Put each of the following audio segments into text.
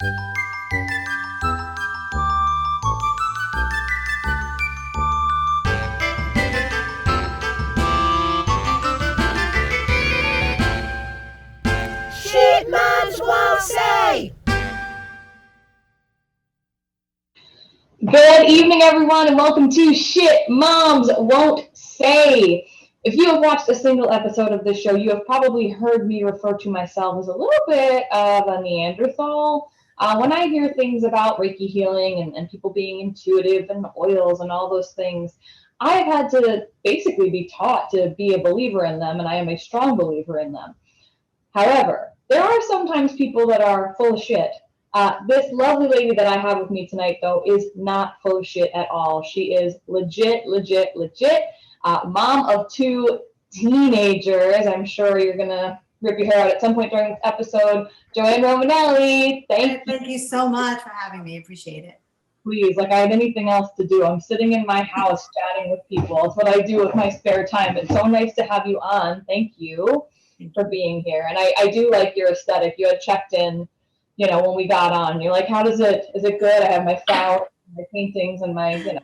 Shit moms won't say. Good evening, everyone, and welcome to Shit Moms Won't Say. If you have watched a single episode of this show, you have probably heard me refer to myself as a little bit of a Neanderthal. When I hear things about Reiki healing and people being intuitive and oils and all those things, I've had to basically be taught to be a believer in them, and I am a strong believer in them. However, there are sometimes people that are full of shit. This lovely lady that I have with me tonight, though, is not full of shit at all. She is legit. Mom of two teenagers. I'm sure you're going to rip your hair out at some point during this episode. JoAnne Romanelli, thank you so much for having me. Appreciate it. Please, like I have anything else to do. I'm sitting in my house chatting with people. It's what I do with my spare time. It's so nice to have you on. Thank you for being here. And I do like your aesthetic. You had checked in, you know, when we got on. You're like, how does it, is it good? I have my flowers, my paintings, and my, you know,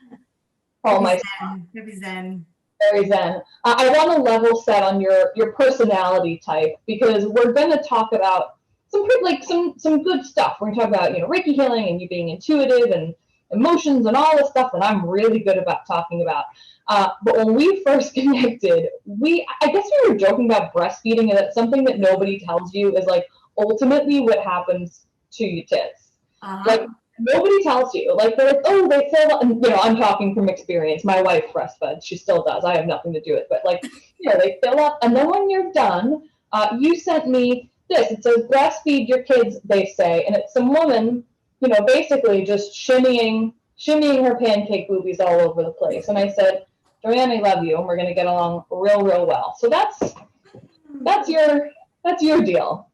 all my stuff. Very zen. Very zen. I want to level set on your personality type, because we're going to talk about some good stuff. We're going to talk about, you know, Reiki healing and you being intuitive and emotions and all this stuff that I'm really good about talking about. But when we first connected, I guess we were joking about breastfeeding, and that's something that nobody tells you is like ultimately what happens to your tits. Like nobody tells you. Like they're like, oh, they fill up. And, you know, I'm talking from experience. My wife breastfed. She still does. I have nothing to do with it. But like, you know, they fill up, and then when you're done, you sent me this. It says breastfeed your kids, they say, and it's some woman, you know, basically just shimmying her pancake boobies all over the place. And I said, JoAnne, I love you, and we're gonna get along real well. So that's your deal.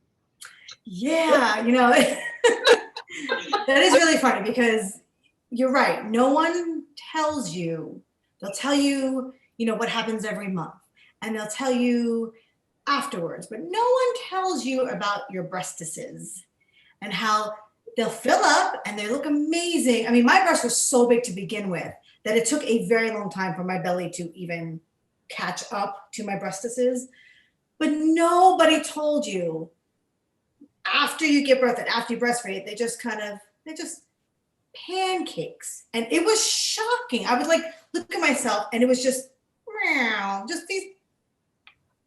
Yeah, you know, that is really funny, because you're right. No one tells you. They'll tell you, you know, what happens every month, and they'll tell you afterwards, but no one tells you about your breastises and how they'll fill up and they look amazing. I mean, my breasts were so big to begin with that it took a very long time for my belly to even catch up to my breastises. But nobody told you after you give birth and after you breastfeed, they just pancakes. And it was shocking. I was like, look at myself, and it was just these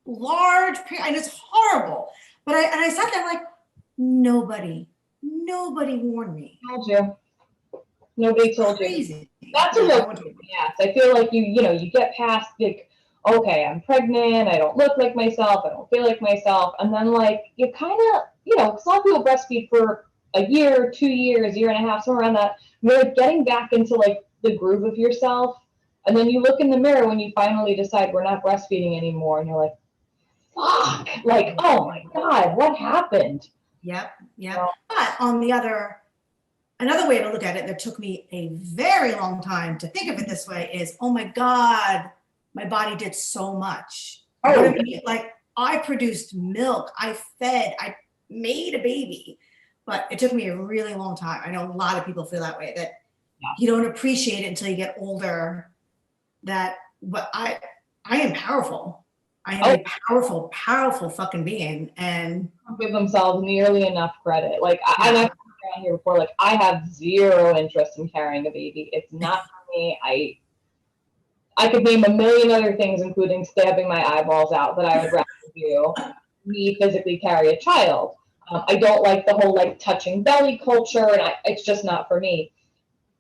large, and it's horrible. But I sat there like, nobody warned me. Told you. Nobody told you. That's a look. Yes, I feel like you get past like, okay, I'm pregnant, I don't look like myself, I don't feel like myself, and then like you kind of, you know, some people breastfeed for a year, 2 years, year and a half, somewhere around that. You're like getting back into like the groove of yourself, and then you look in the mirror when you finally decide we're not breastfeeding anymore, and you're like, fuck, like, oh my God, what happened? Yep. But on the another way to look at it that took me a very long time to think of it this way is, oh my God, my body did so much. Like I produced milk, I fed, I made a baby, but it took me a really long time. I know a lot of people feel that way, that you don't appreciate it until you get older, but I am powerful. I am a powerful fucking being, and don't give themselves nearly enough credit. Like I've been around here before. Like I have zero interest in carrying a baby. It's not for me. I could name a million other things, including stabbing my eyeballs out, that I would rather do me physically carry a child. I don't like the whole like touching belly culture, and it's just not for me.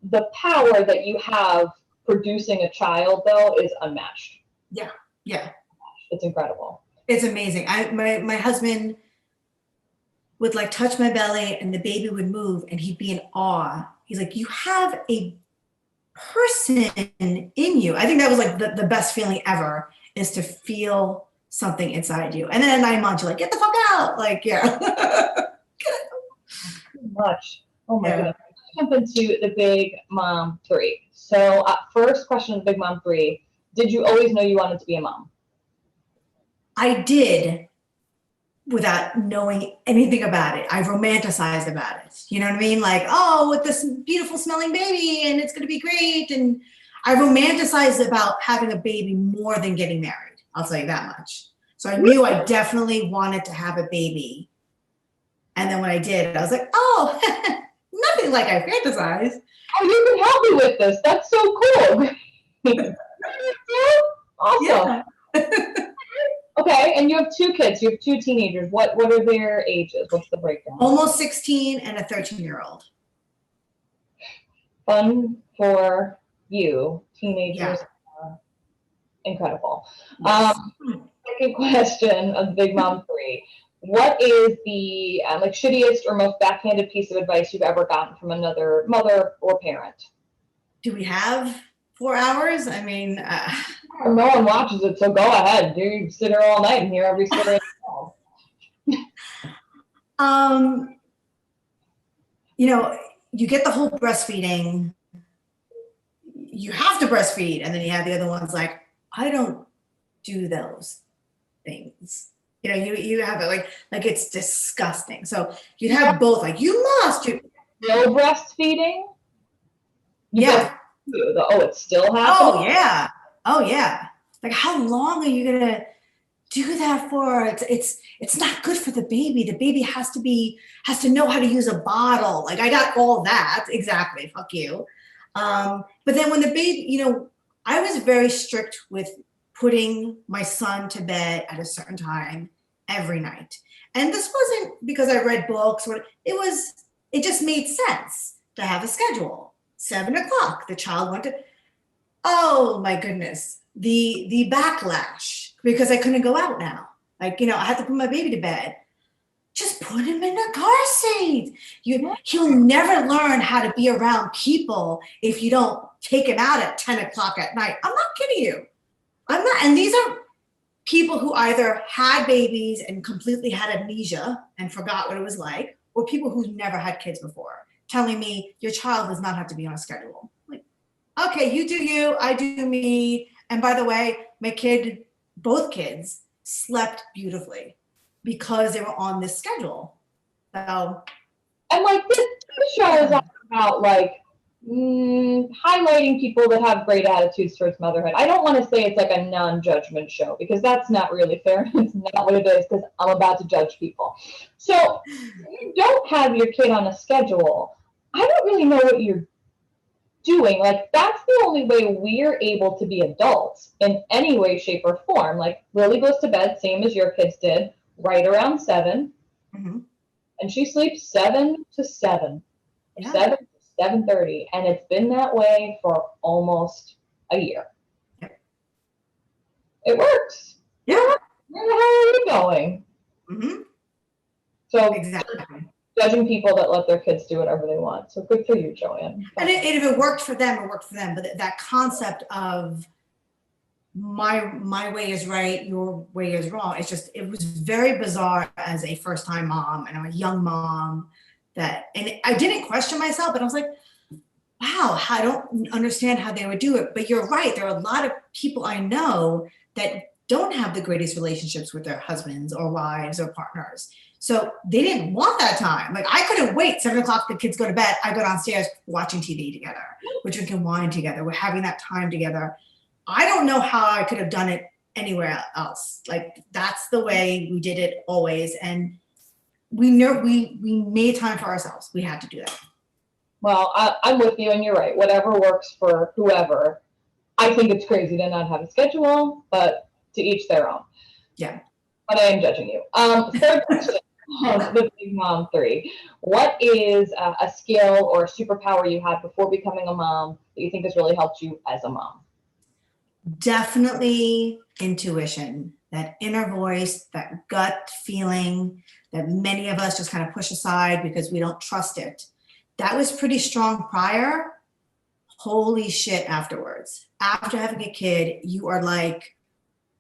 The power that you have producing a child, though, is unmatched. Yeah. It's incredible. It's amazing. My husband would like touch my belly and the baby would move and he'd be in awe. He's like, you have a person in you. I think that was like the best feeling ever, is to feel something inside you. And then at 9 months, you're like, get the fuck out. Like, yeah. Too much. Oh my goodness. Let's jump into the Big Mom 3. So first question of Big Mom 3. Did you always know you wanted to be a mom? I did. without knowing anything about it. I've romanticized about it. You know what I mean? Like, oh, with this beautiful smelling baby and it's going to be great. And I romanticized about having a baby more than getting married. I'll tell you that much. So I knew I definitely wanted to have a baby. And then when I did, I was like, oh, nothing like I fantasized. Oh, you can help me with this. That's so cool. Awesome. Yeah. Okay, and you have 2 kids. You have 2 teenagers. What are their ages? What's the breakdown? Almost 16 and a 13-year-old. Fun for you. Teenagers are incredible. Yes. Second question of Big Mom 3. What is the like shittiest or most backhanded piece of advice you've ever gotten from another mother or parent? Do we have 4 hours? I mean, no one watches it, so go ahead. You sit here all night and hear every story. You know, you get the whole breastfeeding. You have to breastfeed, and then you have the other ones like, I don't do those things. You know, you have it like it's disgusting. So you have both, like you must. No breastfeeding? Yeah. It's still happening? Oh yeah. Like how long are you gonna do that for? It's not good for the baby. The baby has to know how to use a bottle. Like I got all that. Exactly. Fuck you. But then when the baby, you know, I was very strict with putting my son to bed at a certain time every night. And this wasn't because I read books or it just made sense to have a schedule. 7 o'clock, the child went to, oh my goodness, the backlash because I couldn't go out now. Like, you know, I had to put my baby to bed. Just put him in a car seat. He'll never learn how to be around people if you don't take him out at 10 o'clock at night. I'm not kidding you. I'm not. And these are people who either had babies and completely had amnesia and forgot what it was like, or people who never had kids before telling me your child does not have to be on a schedule. Like, okay, you do you, I do me. And by the way, both kids slept beautifully because they were on this schedule. So, and like this show is all about like highlighting people that have great attitudes towards motherhood. I don't want to say it's like a non-judgment show because that's not really fair. It's not what it is because I'm about to judge people. So if you don't have your kid on a schedule, I don't really know what you're doing. Like that's the only way we're able to be adults in any way, shape, or form. Like Lily goes to bed, same as your kids did, right around 7. mm-hmm. And she sleeps 7 to 7. Yeah. 7 to 7:30. And it's been that way for almost a year. Yep. It works. Yeah. Where the hell are you going? Mm-hmm. So exactly. Judging people that let their kids do whatever they want. So good for you, JoAnne. And if it worked for them, it worked for them. But that concept of my way is right, your way is wrong. It was very bizarre as a first-time mom and I'm a young mom and I didn't question myself, but I was like, wow, I don't understand how they would do it. But you're right. There are a lot of people I know that don't have the greatest relationships with their husbands or wives or partners. So they didn't want that time. Like I couldn't wait. 7 o'clock, the kids go to bed. I go downstairs watching TV together. We're drinking wine together. We're having that time together. I don't know how I could have done it anywhere else. Like that's the way we did it always. And we know we made time for ourselves. We had to do that. Well, I'm with you and you're right. Whatever works for whoever. I think it's crazy to not have a schedule, but to each their own. Yeah. But I am judging you. Third question of the Big Mom 3. What is a skill or a superpower you had before becoming a mom that you think has really helped you as a mom? Definitely intuition, that inner voice, that gut feeling that many of us just kind of push aside because we don't trust it. That was pretty strong prior. Holy shit afterwards. After having a kid, you are like,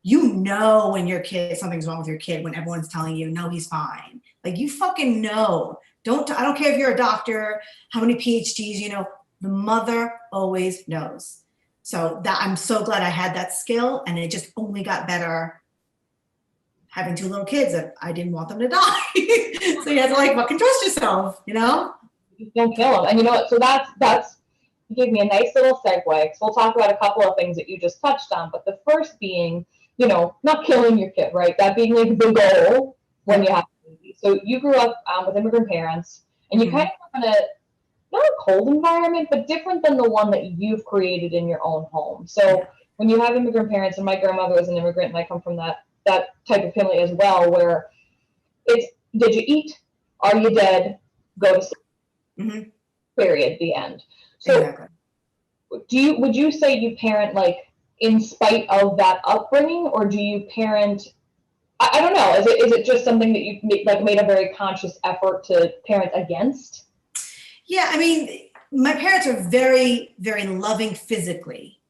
you know when something's wrong with your kid when everyone's telling you, no, he's fine. Like you fucking know. I don't care if you're a doctor, how many PhDs, you know, the mother always knows. So that I'm so glad I had that skill and it just only got better having 2 little kids that I didn't want them to die. So you have to like fucking trust yourself, you know? Don't kill them. And you know what? So that's you gave me a nice little segue. So we'll talk about a couple of things that you just touched on. But the first being, you know, not killing your kid, right? That being like the goal when you have a baby. So you grew up with immigrant parents, and you kind of live in a not a cold environment, but different than the one that you've created in your own home. So when you have immigrant parents, and my grandmother was an immigrant, and I come from that type of family as well, where it's did you eat? Are you dead? Go to sleep. Mm-hmm. Period. The end. So Exactly. would you say you parent like in spite of that upbringing, or do you parent? I don't know. Is it just something that you made a very conscious effort to parent against? Yeah, I mean, my parents are very, very loving physically.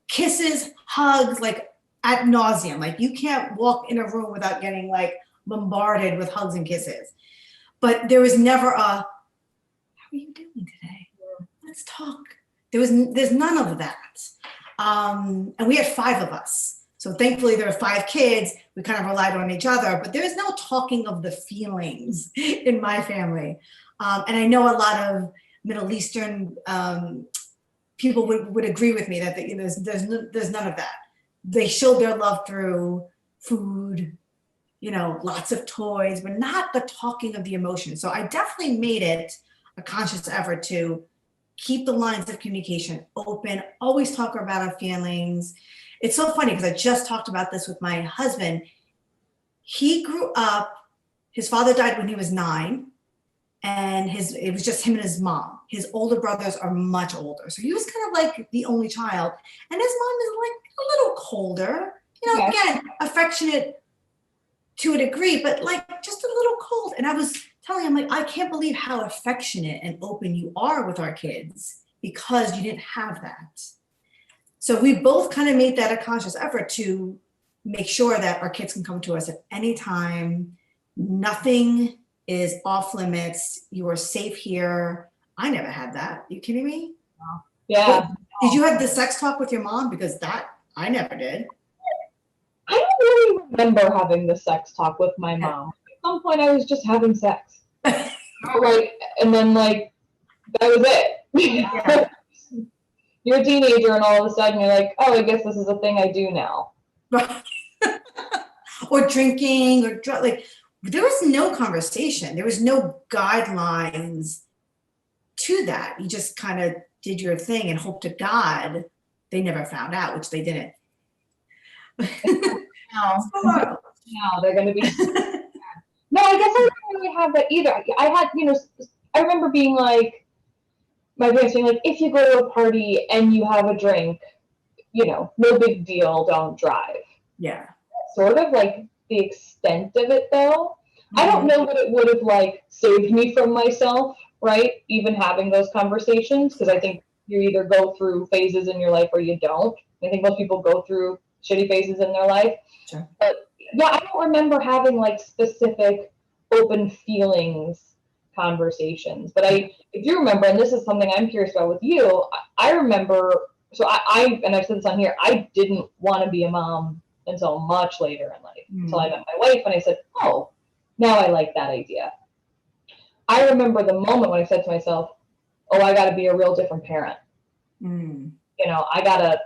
Kisses, hugs, like ad nauseum. Like you can't walk in a room without getting like bombarded with hugs and kisses. But there was never a, how are you doing today? Let's talk. There's none of that. And we had 5 of us. So thankfully there were 5 kids. We kind of relied on each other, but there is no talking of the feelings in my family. And I know a lot of Middle Eastern people would agree with me that there's none of that. They showed their love through food, you know, lots of toys, but not the talking of the emotions. So I definitely made it a conscious effort to keep the lines of communication open, always talk about our feelings. It's so funny because I just talked about this with my husband. He grew up, his father died when he was 9. And it was just him and his mom. His older brothers are much older. So he was kind of like the only child. And his mom is like a little colder, you know, again, affectionate to a degree, but like just a little cold. And I was telling him, like, I can't believe how affectionate and open you are with our kids because you didn't have that. So we both kind of made that a conscious effort to make sure that our kids can come to us at any time. Nothing is off limits. You are safe here. I never had that. You kidding me? Yeah. Did you have the sex talk with your mom? Because that I never did. I don't really remember having the sex talk with my mom. At some point, I was just having sex, like, and then like that was it. Yeah. You're a teenager, and all of a sudden, you're like, oh, I guess this is a thing I do now. Or drinking, or like. There was no conversation. There was no guidelines to that. You just kind of did your thing and hope to God they never found out, which they didn't. No, they're going to be. No, I guess I didn't really have that either. I had, you know, I remember being like, my parents being like, if you go to a party and you have a drink, you know, no big deal, don't drive. Yeah. Sort of like the extent of it though. I don't know that it would have like saved me from myself, right? Even having those conversations, because I think you either go through phases in your life or you don't. I think most people go through shitty phases in their life. Sure. But yeah, I don't remember having like specific open feelings conversations. But I do remember, and this is something I'm curious about with you, I remember, so and I've said this on here, I didn't want to be a mom until much later in life, until I met my wife, and I said, oh, now I like that idea. I remember the moment when I said to myself, oh, I got to be a real different parent. You know, I got to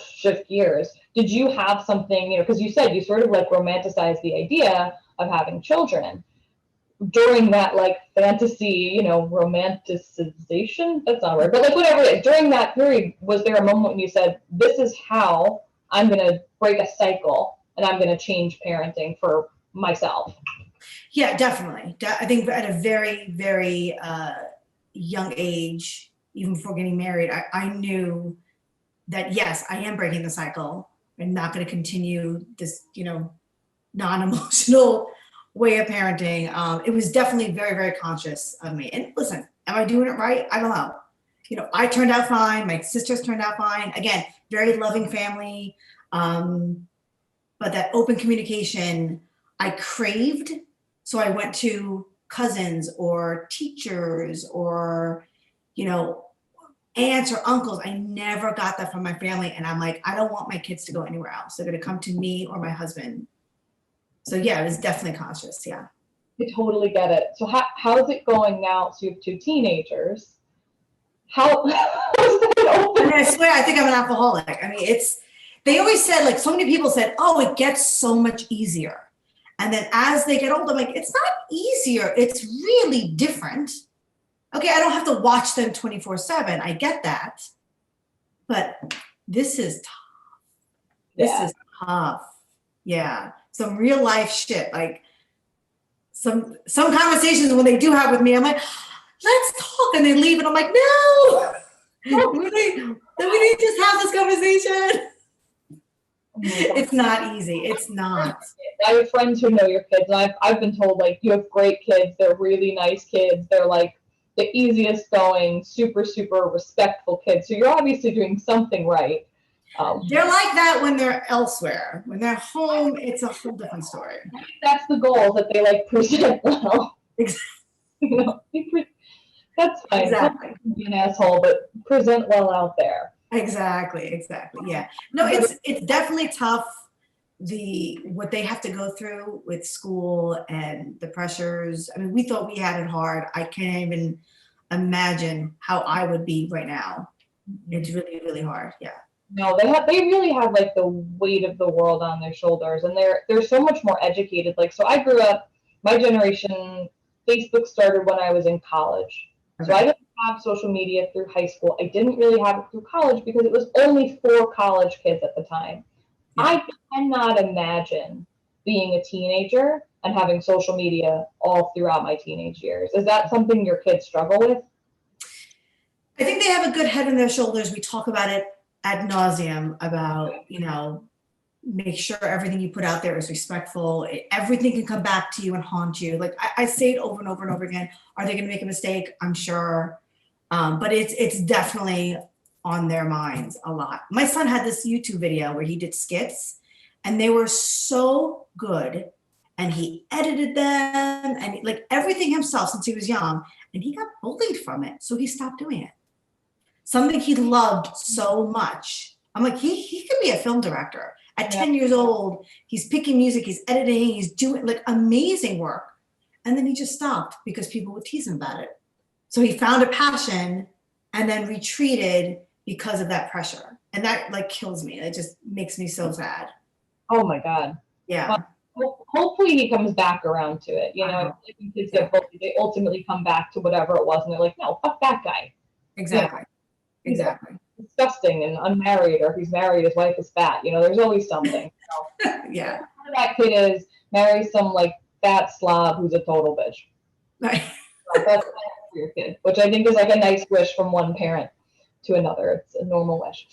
shift gears. Did you have something, you know, because you said you sort of like romanticized the idea of having children. During that like fantasy, you know, romanticization, that's not right, but like whatever it is, during that period, was there a moment when you said, this is how I'm going to break a cycle and I'm going to change parenting for myself? Yeah, definitely. I think at a very, very young age, even before getting married, I knew that, yes, I am breaking the cycle and not going to continue this, you know, non-emotional way of parenting. It was definitely very, very conscious of me. And listen, am I doing it right? I don't know. You know, I turned out fine. My sisters turned out fine. Again, very loving family. But that open communication I craved. So I went to cousins or teachers or, you know, aunts or uncles. I never got that from my family. And I'm like, I don't want my kids to go anywhere else. They're going to come to me or my husband. So yeah, it was definitely conscious. Yeah. I totally get it. So how's it going now? So you have 2 teenagers. How's that open? I mean, I swear, I think I'm an alcoholic. I mean, they always said, like, so many people said, oh, it gets so much easier. And then as they get older, I'm like, it's not easier. It's really different. Okay, I don't have to watch them 24/7. I get that. But this is tough. This is tough. Yeah. Some real life shit. Like some conversations when they do have with me, I'm like, let's talk. And they leave and I'm like, no. We need to just have this conversation. It's not easy. It's not. I have friends who know your kids, and I've been told, like, you have great kids. They're really nice kids. They're like the easiest going, super, super respectful kids. So you're obviously doing something right. They're like that when they're elsewhere. When they're home, it's a whole different story. That's the goal, that they like present well. Exactly. You know, that's fine. Exactly. Be an asshole, but present well out there. Exactly. Yeah. No, it's definitely tough. What they have to go through with school and the pressures. I mean, we thought we had it hard. I can't even imagine how I would be right now. It's really, really hard. Yeah. No, they really have like the weight of the world on their shoulders, and they're so much more educated. Like, so I grew up, my generation, Facebook started when I was in college. Okay. So I didn't have social media through high school. I didn't really have it through college because it was only for college kids at the time. Yeah. I cannot imagine being a teenager and having social media all throughout my teenage years. Is that something your kids struggle with? I think they have a good head on their shoulders. We talk about it ad nauseum about, make sure everything you put out there is respectful. Everything can come back to you and haunt you. Like I say it over and over and over again. Are they going to make a mistake? I'm sure. But it's definitely on their minds a lot. My son had this YouTube video where he did skits and they were so good, and he edited them and like everything himself since he was young, and he got bullied from it. So he stopped doing it. Something he loved so much. I'm like, he could be a film director. At 10 years old, he's picking music, he's editing, he's doing like amazing work. And then he just stopped because people would tease him about it. So he found a passion and then retreated because of that pressure. And that like kills me. It just makes me so sad. Oh my God. Yeah. Well, hopefully he comes back around to it. When kids get bullied, they ultimately come back to whatever it was, and they're like, no, fuck that guy. Exactly. Exactly. He's disgusting and unmarried, or if he's married, his wife is fat. There's always something. Yeah. Whatever that kid is, marry some like fat slob who's a total bitch. Right. So that's for your kid, which I think is like a nice wish from one parent to another. It's a normal wish.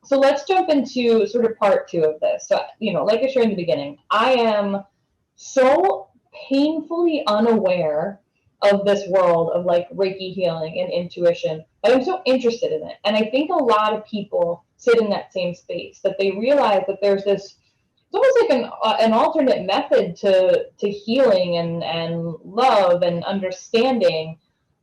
So let's jump into sort of part 2 of this. So, like I shared in the beginning, I am so painfully unaware of this world of like Reiki healing and intuition, but I'm so interested in it. And I think a lot of people sit in that same space, that they realize that there's this, it's almost like an alternate method to healing and love and understanding,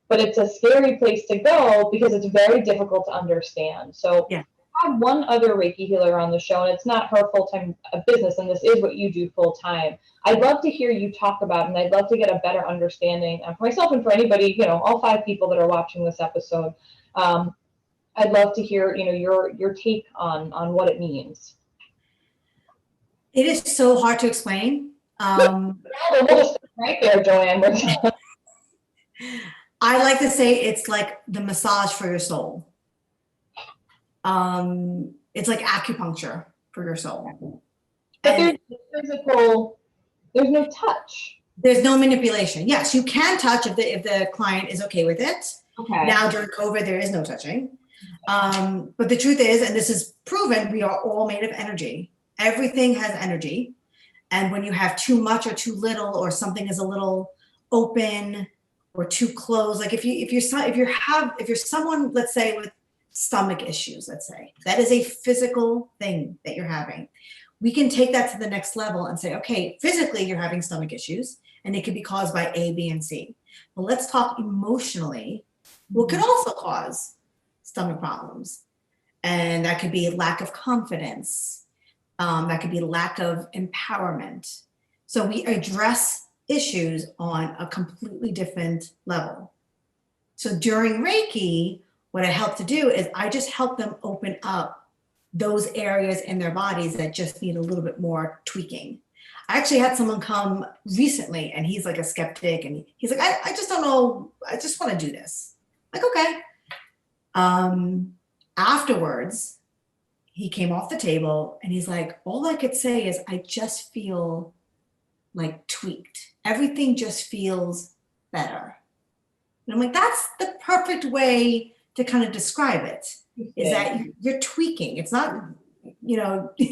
but it's a scary place to go because it's very difficult to understand. So yeah. I have one other Reiki healer on the show, and it's not her full-time business, and this is what you do full-time. I'd love to hear you talk about it, and I'd love to get a better understanding for myself and for anybody, all 5 people that are watching this episode. I'd love to hear, your take on what it means. It is so hard to explain. We'll just right there, JoAnne. I like to say it's like the massage for your soul. It's like acupuncture for your soul. But there's no touch. There's no manipulation. Yes, you can touch if the client is okay with it. Okay. Now during COVID, there is no touching. But the truth is, and this is proven, we are all made of energy. Everything has energy. And when you have too much or too little, or something is a little open or too closed, like if you're someone, let's say with stomach issues, let's say, that is a physical thing that you're having. We can take that to the next level and say, okay, physically you're having stomach issues and it could be caused by A, B, and C. But let's talk emotionally. What could also cause stomach problems? And that could be lack of confidence. That could be lack of empowerment. So we address issues on a completely different level. So during Reiki, what I help to do is I just help them open up those areas in their bodies that just need a little bit more tweaking. I actually had someone come recently and he's like a skeptic and he's like, I just don't know. I just want to do this. Like, okay. Afterwards, he came off the table and he's like, all I could say is I just feel like tweaked. Everything just feels better. And I'm like, that's the perfect way to kind of describe it, is that you're tweaking. It's not, you know, you're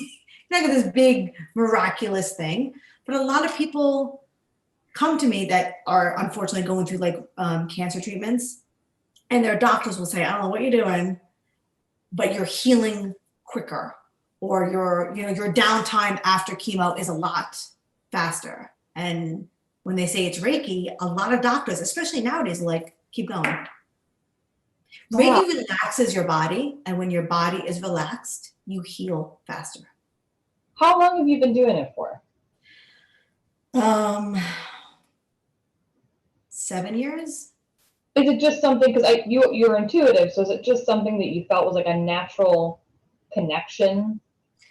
not this big miraculous thing, but a lot of people come to me that are unfortunately going through like cancer treatments, and their doctors will say, I don't know what you're doing, but you're healing quicker, or your downtime after chemo is a lot faster. And when they say it's Reiki, a lot of doctors, especially nowadays, are like, keep going. Wow. Reiki relaxes your body, and when your body is relaxed, you heal faster. How long have you been doing it for? 7 years. Is it just something, because you're intuitive, so is it just something that you felt was like a natural connection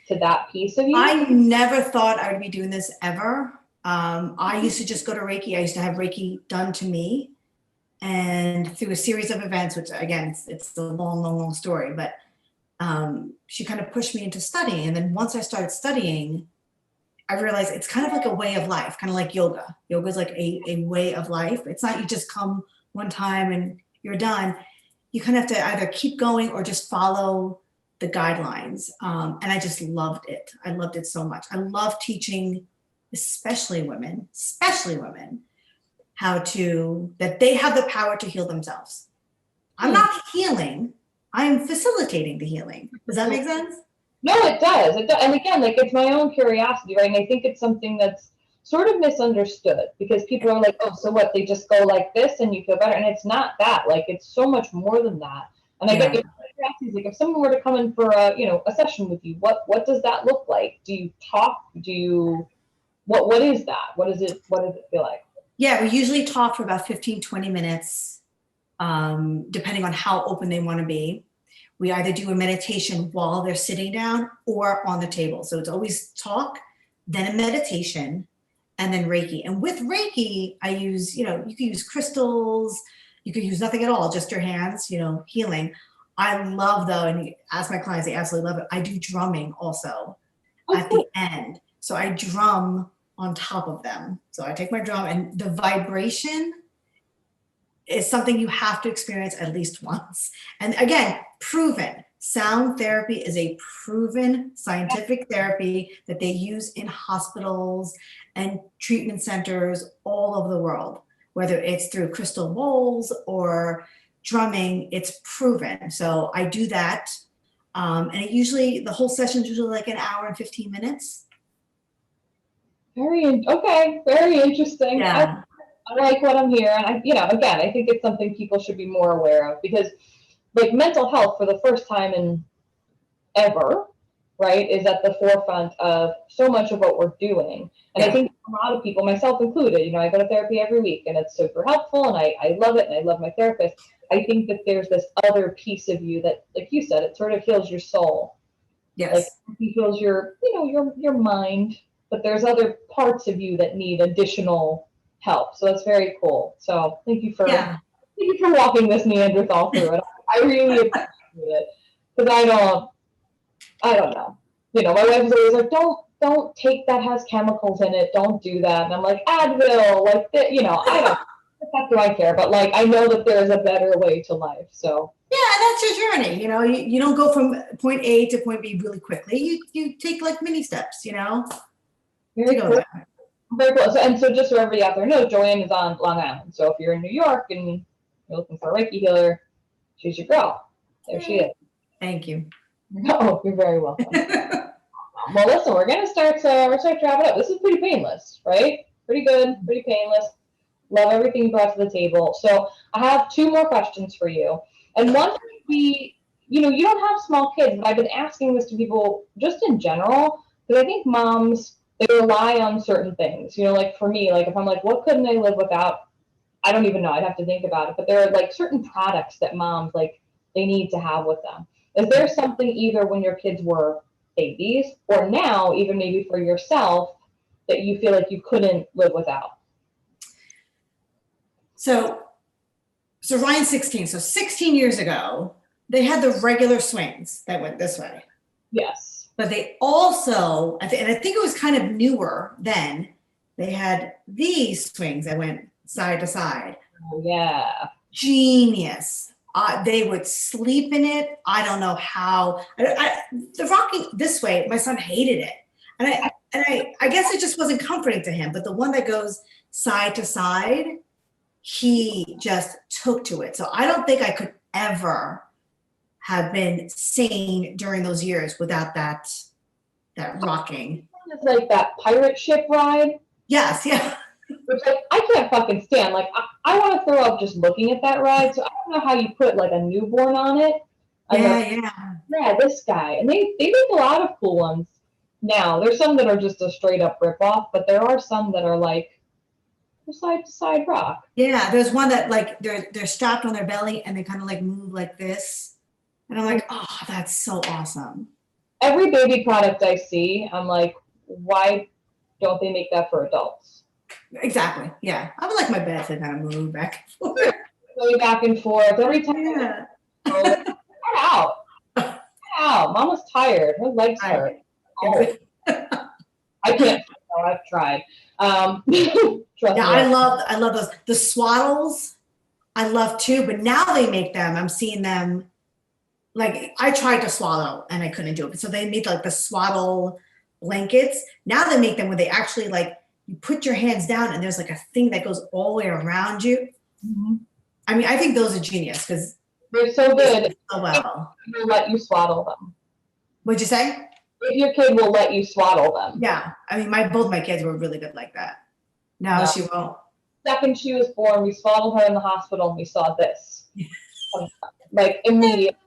to that piece of you? I never thought I would be doing this ever. I used to just go to Reiki. I used to have Reiki done to me, and through a series of events, which again, it's a long story, but she kind of pushed me into studying. And then once I started studying, I realized it's kind of like a way of life, kind of like yoga. Yoga is like a way of life. It's not you just come one time and you're done. You kind of have to either keep going or just follow the guidelines. And I just loved it. I loved it so much. I love teaching, especially women, that they have the power to heal themselves. I'm not healing. I'm facilitating the healing. Does that make sense? No, it does. It does. And again, like, it's my own curiosity, right? And I think it's something that's sort of misunderstood, because people are like, oh, so what? They just go like this and you feel better. And it's not that. Like, it's so much more than that. And I get curiosity, like, if someone were to come in for a session with you, what does that look like? Do you talk? What is that? What does it feel like? Yeah, we usually talk for about 15, 20 minutes, depending on how open they want to be. We either do a meditation while they're sitting down or on the table. So it's always talk, then a meditation, and then Reiki. And with Reiki, I use, you can use crystals, you could use nothing at all, just your hands, healing. I love, though, and ask my clients, they absolutely love it. I do drumming also at the end. So I drum on top of them. So I take my drum, and the vibration is something you have to experience at least once. And again, proven. Sound therapy is a proven scientific therapy that they use in hospitals and treatment centers all over the world. Whether it's through crystal bowls or drumming, it's proven. So I do that. And the whole session is usually like an hour and 15 minutes. Very interesting. Yeah. I like what I'm hearing. Again, I think it's something people should be more aware of, because like mental health for the first time in ever, right, is at the forefront of so much of what we're doing. And I think a lot of people, myself included, I go to therapy every week and it's super helpful and I love it and I love my therapist. I think that there's this other piece of you that, like you said, it sort of heals your soul. Yes. Like it heals your mind, but there's other parts of you that need additional help. So that's very cool. So thank you for walking this Neanderthal through it. I really appreciate it, because I don't know. My wife is always like, don't take that has chemicals in it. Don't do that. And I'm like, Advil, like that. I don't. What do I care? But like, I know that there is a better way to life. So yeah, that's your journey. You don't go from point A to point B really quickly. You take like mini steps. Very cool. Very cool. So just so everybody out there knows, JoAnne is on Long Island. So if you're in New York and you're looking for a Reiki healer, she's your girl. There she is. Thank you. Oh, you're very welcome. Well, listen, we're gonna start to wrap it up. This is pretty painless, right? Pretty good, pretty painless. Love everything you brought to the table. So I have 2 more questions for you. And one would be, you don't have small kids, but I've been asking this to people just in general, because I think moms they rely on certain things. You know, like for me, like if I'm like, what couldn't I live without? I don't even know. I'd have to think about it. But there are like certain products that moms like they need to have with them. Is there something either when your kids were babies or now, even maybe for yourself, that you feel like you couldn't live without? So Ryan's 16. So 16 years ago, they had the regular swings that went this way. Yes. But they also, and I think it was kind of newer then, they had these swings that went side to side. Oh, yeah. Genius. They would sleep in it. I don't know how. The rocking this way, my son hated it. And I guess it just wasn't comforting to him. But the one that goes side to side, he just took to it. So I don't think I could ever have been sane during those years without that rocking. It's like that pirate ship ride. Yes, yeah. Which like I can't fucking stand. Like I want to throw up just looking at that ride. So I don't know how you put like a newborn on it. Yeah, this guy. And they make a lot of cool ones now. There's some that are just a straight up rip off, but there are some that are like side to side rock. Yeah, there's one that like they're strapped on their belly and they kind of like move like this. And I'm like, oh, that's so awesome. Every baby product I see, I'm like, why don't they make that for adults? Exactly. Yeah. I would like my bed to kind of move back and forth. Going back and forth every time. Yeah. Get out. Get out. Mama's tired. Her legs hurt. Oh. I can't. No, I've tried. Yeah, I love those. The swaddles, I love too, but now they make them, I'm seeing them, like I tried to swaddle and I couldn't do it. So they made like the swaddle blankets. Now they make them where they actually like, you put your hands down and there's like a thing that goes all the way around you. Mm-hmm. I mean, I think those are genius because they're so good. So well. They'll let you swaddle them. What'd you say? If your kid will let you swaddle them. Yeah. I mean, both my kids were really good like that. No, she won't. Second she was born, we swaddled her in the hospital and we saw this. Like immediately.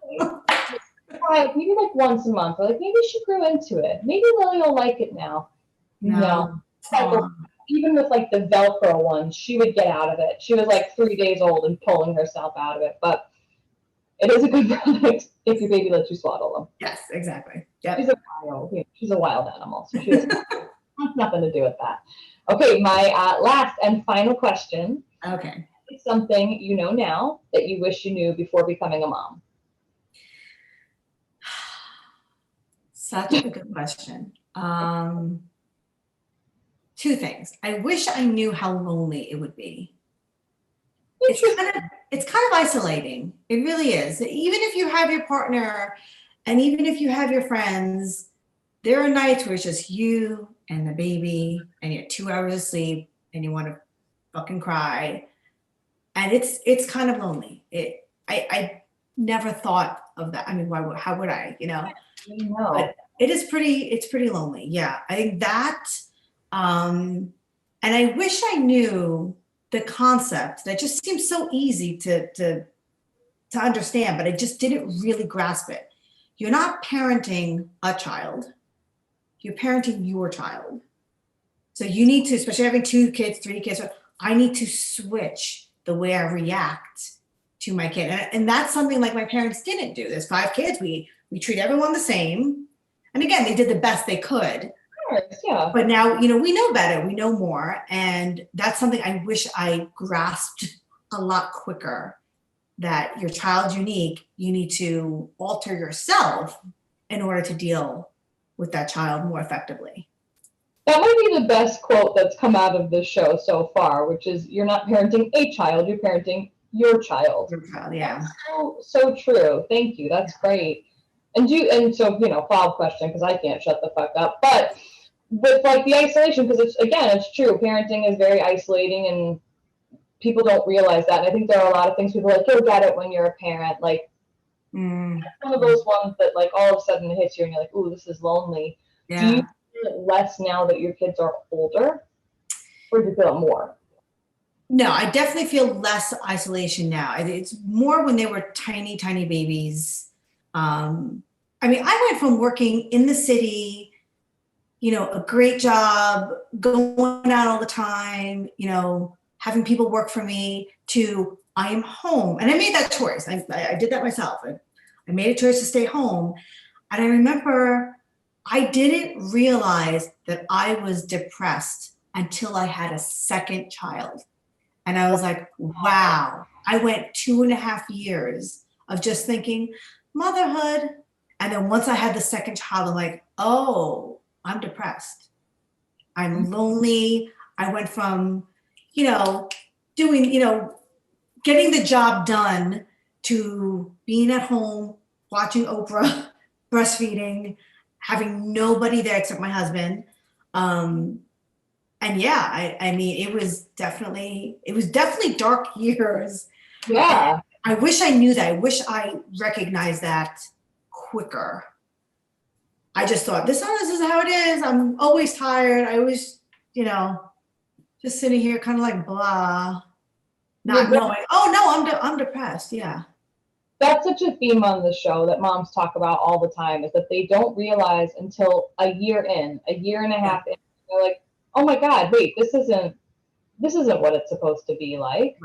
Maybe like once a month. Or like maybe she grew into it. Maybe Lily will like it now. No. Even with like the Velcro one, she would get out of it. She was like 3 days old and pulling herself out of it. But it is a good product if your baby lets you swaddle them. Yes, exactly. Yep. She's a wild animal. So she has nothing to do with that. Okay, my last and final question. Okay. Is something you know now that you wish you knew before becoming a mom? Such a good question. Two things. I wish I knew how lonely it would be. It's kind of isolating. It really is. Even if you have your partner and even if you have your friends, there are nights where it's just you and the baby and you have 2 hours of sleep and you want to fucking cry. And it's kind of lonely. I never thought of that. I mean, how would I, you know? No. But it's pretty lonely. Yeah. I think that, and I wish I knew the concept that just seems so easy to understand, but I just didn't really grasp it. You're not parenting a child. You're parenting your child. So you need to, especially having 2 kids, 3 kids, I need to switch the way I react to my kid. And that's something like my parents didn't do. There's 5 kids. We treat everyone the same. And again, they did the best they could. Yeah. But now, you know, we know better, we know more. And that's something I wish I grasped a lot quicker, that your child's unique. You need to alter yourself in order to deal with that child more effectively. That might be the best quote that's come out of this show so far, which is you're not parenting a child, you're parenting your child. Your child, yeah. So true. Thank you. That's great. And so, you know, follow-up question, because I can't shut the fuck up. But with like the isolation, because it's true. Parenting is very isolating and people don't realize that. And I think there are a lot of things people are like, you'll get it when you're a parent. Like one of those ones that like all of a sudden it hits you and you're like, ooh, this is lonely. Yeah. Do you feel it less now that your kids are older, or do you feel it more? No, I definitely feel less isolation now. It's more when they were tiny, tiny babies. I mean, I went from working in the city, a great job, going out all the time, having people work for me, to I am home. And I made that choice. I did that myself. I made a choice to stay home. And I remember I didn't realize that I was depressed until I had a second child. And I was like, wow, I went 2.5 years of just thinking motherhood. And then once I had the second child, I'm like, oh, I'm depressed. I'm lonely. I went from, doing, getting the job done to being at home, watching Oprah, breastfeeding, having nobody there except my husband. And yeah, I mean, it was definitely dark years. Yeah. I wish I knew that. I wish I recognized that quicker. I just thought, this is how it is. I'm always tired. I always, just sitting here kind of like blah, not knowing, oh no, I'm depressed. Yeah. That's such a theme on the show that moms talk about all the time, is that they don't realize until a year and a half in, they're like, oh my God, wait, this isn't what it's supposed to be like.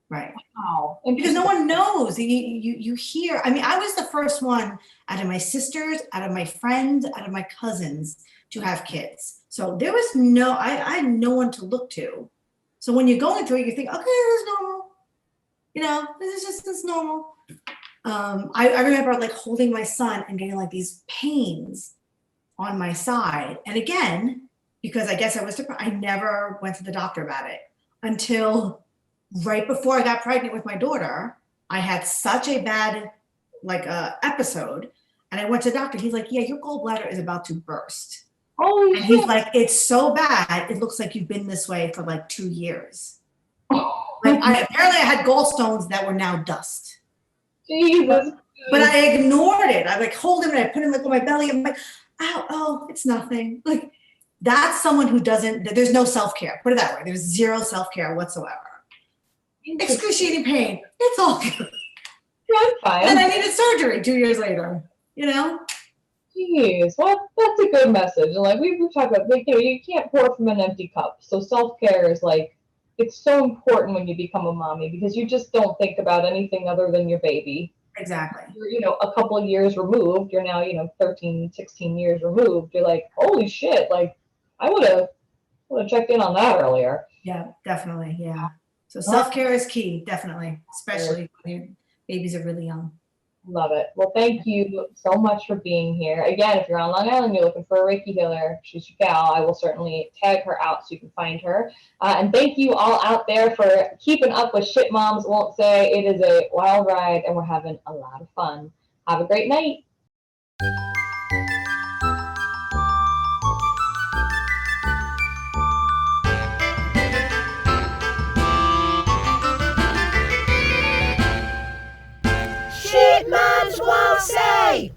Right. Wow. Because no one knows. You hear, I mean, I was the first one out of my sisters, out of my friends, out of my cousins to have kids. So there was I had no one to look to. So when you're going through it, you think, okay, this is normal. This is normal. I remember like holding my son and getting like these pains on my side. And again, because I guess I was depressed, I never went to the doctor about it until right before I got pregnant with my daughter. I had such a bad episode, and I went to the doctor. He's like, yeah, your gallbladder is about to burst. Holy and he's like, it's so bad, it looks like you've been this way for like 2 years. Apparently I had gallstones that were now dust. Jesus. But I ignored it. I hold him and I put him on my belly. I'm like, oh, it's nothing. Like, that's someone who there's no self-care. Put it that way. There's zero self-care whatsoever. Excruciating pain. It's all good. That's fine. And I needed surgery 2 years later. Jeez, well, that's a good message. And like we've talked about, you can't pour from an empty cup. So self-care is it's so important when you become a mommy, because you just don't think about anything other than your baby. Exactly. You're, a couple of years removed. You're now, 13, 16 years removed. You're like, holy shit! Like, I would have checked in on that earlier. Yeah, definitely. Yeah. So self-care is key, definitely, especially when your babies are really young. Love it. Well, thank you so much for being here. Again, if you're on Long Island, you're looking for a Reiki healer, she's your gal. I will certainly tag her out so you can find her. And thank you all out there for keeping up with Shit Moms Won't Say. It is a wild ride, and we're having a lot of fun. Have a great night. Shit Moms Won't Say.